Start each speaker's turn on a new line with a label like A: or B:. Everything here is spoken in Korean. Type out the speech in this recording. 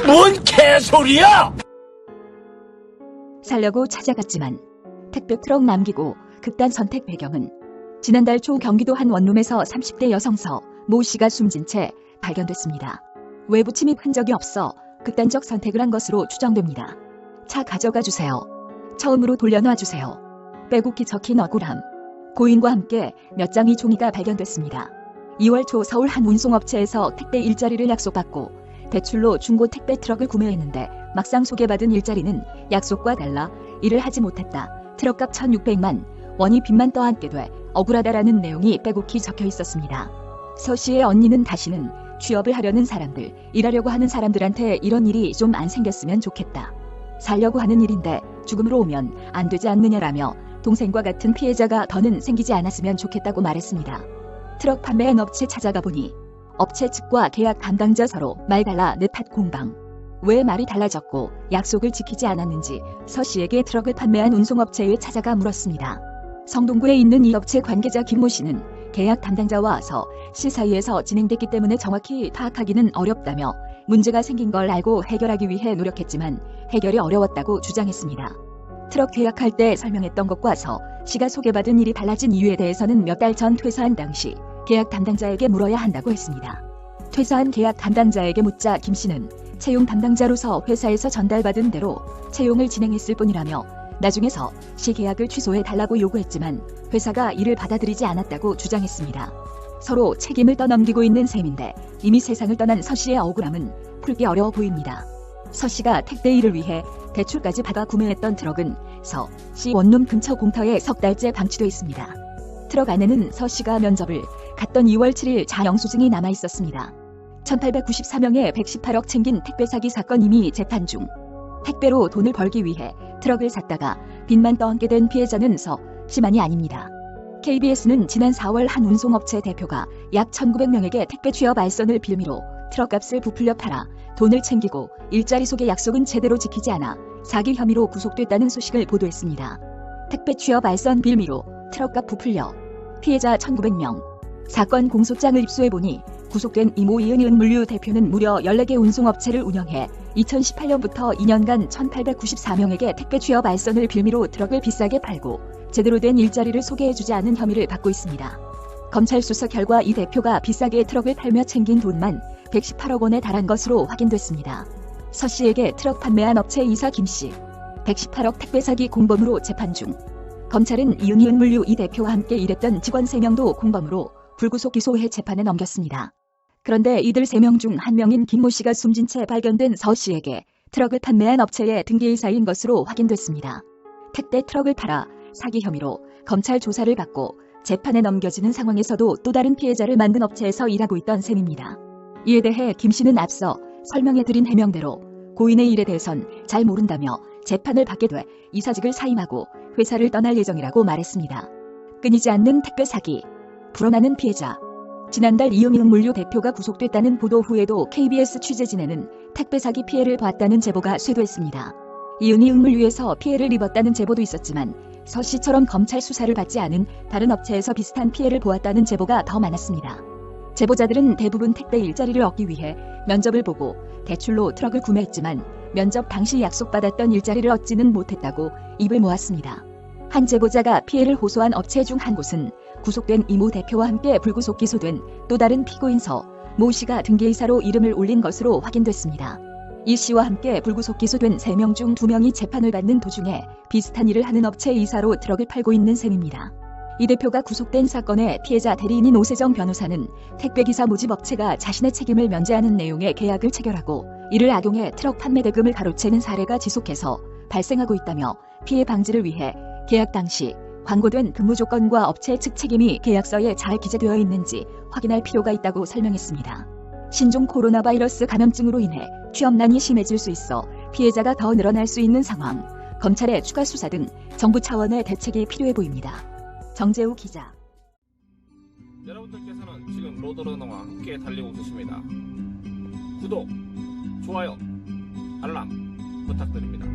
A: 뭔 개소리야!
B: 살려고 찾아갔지만 택배 트럭 남기고 극단 선택. 배경은 지난달 초 경기도 한 원룸에서 30대 여성 모 씨가 숨진 채 발견됐습니다. 외부 침입 흔적이 없어 극단적 선택을 한 것으로 추정됩니다. 차 가져가 주세요. 처음으로 돌려놔 주세요. 빼곡히 적힌 억울함. 고인과 함께 몇 장의 종이가 발견됐습니다. 2월 초 서울 한 운송업체에서 택배 일자리를 약속받고 대출로 중고 택배 트럭을 구매했는데 막상 소개받은 일자리는 약속과 달라 일을 하지 못했다. 트럭값 1,600만 원이 빚만 떠안게 돼 억울하다라는 내용이 빼곡히 적혀 있었습니다. 서 씨의 언니는 다시는 취업을 하려는 사람들, 일하려고 하는 사람들한테 이런 일이 좀 안 생겼으면 좋겠다. 살려고 하는 일인데 죽음으로 오면 안 되지 않느냐라며 동생과 같은 피해자가 더는 생기지 않았으면 좋겠다고 말했습니다. 트럭 판매한 업체 찾아가 보니 업체 측과 계약 담당자 서로 말 달라 내 탓 공방. 왜 말이 달라졌고 약속을 지키지 않았는지 서 씨에게 트럭을 판매한 운송업체에 찾아가 물었습니다. 성동구에 있는 이 업체 관계자 김모 씨는 계약 담당자와 서 씨 사이에서 진행됐기 때문에 정확히 파악하기는 어렵다며 문제가 생긴 걸 알고 해결하기 위해 노력했지만 해결이 어려웠다고 주장했습니다. 트럭 계약할 때 설명했던 것과 서 씨가 소개받은 일이 달라진 이유에 대해서는 몇 달 전 퇴사한 당시 계약 담당자에게 물어야 한다고 했습니다. 퇴사한 계약 담당자에게 묻자 김 씨는 채용 담당자로서 회사에서 전달받은 대로 채용을 진행했을 뿐이라며 나중에 서 씨 계약을 취소해 달라고 요구했지만 회사가 이를 받아들이지 않았다고 주장했습니다. 서로 책임을 떠넘기고 있는 셈인데 이미 세상을 떠난 서 씨의 억울함은 풀기 어려워 보입니다. 서 씨가 택배 일을 위해 대출까지 받아 구매했던 트럭은 서 씨 원룸 근처 공터에 석 달째 방치돼 있습니다. 트럭 안에는 서 씨가 면접을 갔던 2월 7일 자 영수증이 남아 있었습니다. 1894명에 118억 챙긴 택배 사기 사건 이미 재판 중. 택배로 돈을 벌기 위해 트럭을 샀다가 빚만 떠안게 된 피해자는 서 씨만이 아닙니다. KBS는 지난 4월 한 운송업체 대표가 약 1,900명에게 택배 취업 알선을 빌미로 트럭값을 부풀려 팔아 돈을 챙기고 일자리 속의 약속은 제대로 지키지 않아 사기 혐의로 구속됐다는 소식을 보도했습니다. 택배 취업 알선 빌미로 트럭값 부풀려 피해자 1,900명. 사건 공소장을 입수해보니 구속된 이모 이은희은 물류 대표는 무려 14개 운송업체를 운영해 2018년부터 2년간 1,894명에게 택배 취업 알선을 빌미로 트럭을 비싸게 팔고 제대로 된 일자리를 소개해주지 않은 혐의를 받고 있습니다. 검찰 수사 결과 이 대표가 비싸게 트럭을 팔며 챙긴 돈만 118억 원에 달한 것으로 확인됐습니다. 서 씨에게 트럭 판매한 업체 이사 김 씨, 118억 택배 사기 공범으로 재판 중. 검찰은 이은희은 물류 이 대표와 함께 일했던 직원 3명도 공범으로 불구속 기소해 재판에 넘겼습니다. 그런데 이들 3명 중 1명인 김모 씨가 숨진 채 발견된 서 씨에게 트럭을 판매한 업체의 등기이사인 것으로 확인됐습니다. 택배 트럭을 팔아 사기 혐의로 검찰 조사를 받고 재판에 넘겨지는 상황에서도 또 다른 피해자를 만든 업체에서 일하고 있던 셈입니다. 이에 대해 김 씨는 앞서 설명해드린 해명대로 고인의 일에 대해선 잘 모른다며 재판을 받게 돼 이사직을 사임하고 회사를 떠날 예정이라고 말했습니다. 끊이지 않는 택배 사기. 불어나는 피해자. 지난달 이은희은 물류 대표가 구속됐다는 보도 후에도 KBS 취재진에는 택배 사기 피해를 봤다는 제보가 쇄도했습니다. 이은희은 물류에서 피해를 입었다는 제보도 있었지만 서 씨처럼 검찰 수사를 받지 않은 다른 업체에서 비슷한 피해를 보았다는 제보가 더 많았습니다. 제보자들은 대부분 택배 일자리를 얻기 위해 면접을 보고 대출로 트럭을 구매했지만 면접 당시 약속받았던 일자리를 얻지는 못했다고 입을 모았습니다. 한 제보자가 피해를 호소한 업체 중 한 곳은 구속된 이모 대표와 함께 불구속 기소된 또 다른 피고인 서 모 씨가 등기이사로 이름을 올린 것으로 확인됐습니다. 이 씨와 함께 불구속 기소된 3명 중 2명이 재판을 받는 도중에 비슷한 일을 하는 업체 이사로 트럭을 팔고 있는 셈입니다. 이 대표가 구속된 사건의 피해자 대리인인 오세정 변호사는 택배기사 모집 업체가 자신의 책임을 면제하는 내용의 계약을 체결하고 이를 악용해 트럭 판매 대금을 가로채는 사례가 지속해서 발생하고 있다며 피해 방지를 위해 계약 당시 광고된 근무 조건과 업체 측 책임이 계약서에 잘 기재되어 있는지 확인할 필요가 있다고 설명했습니다. 신종 코로나 바이러스 감염증으로 인해 취업난이 심해질 수 있어 피해자가 더 늘어날 수 있는 상황. 검찰의 추가 수사 등 정부 차원의 대책이 필요해 보입니다. 정재우 기자.
C: 여러분들께서는 지금 로드러너와 함께 달리고 계십니다. 구독, 좋아요, 알람 부탁드립니다.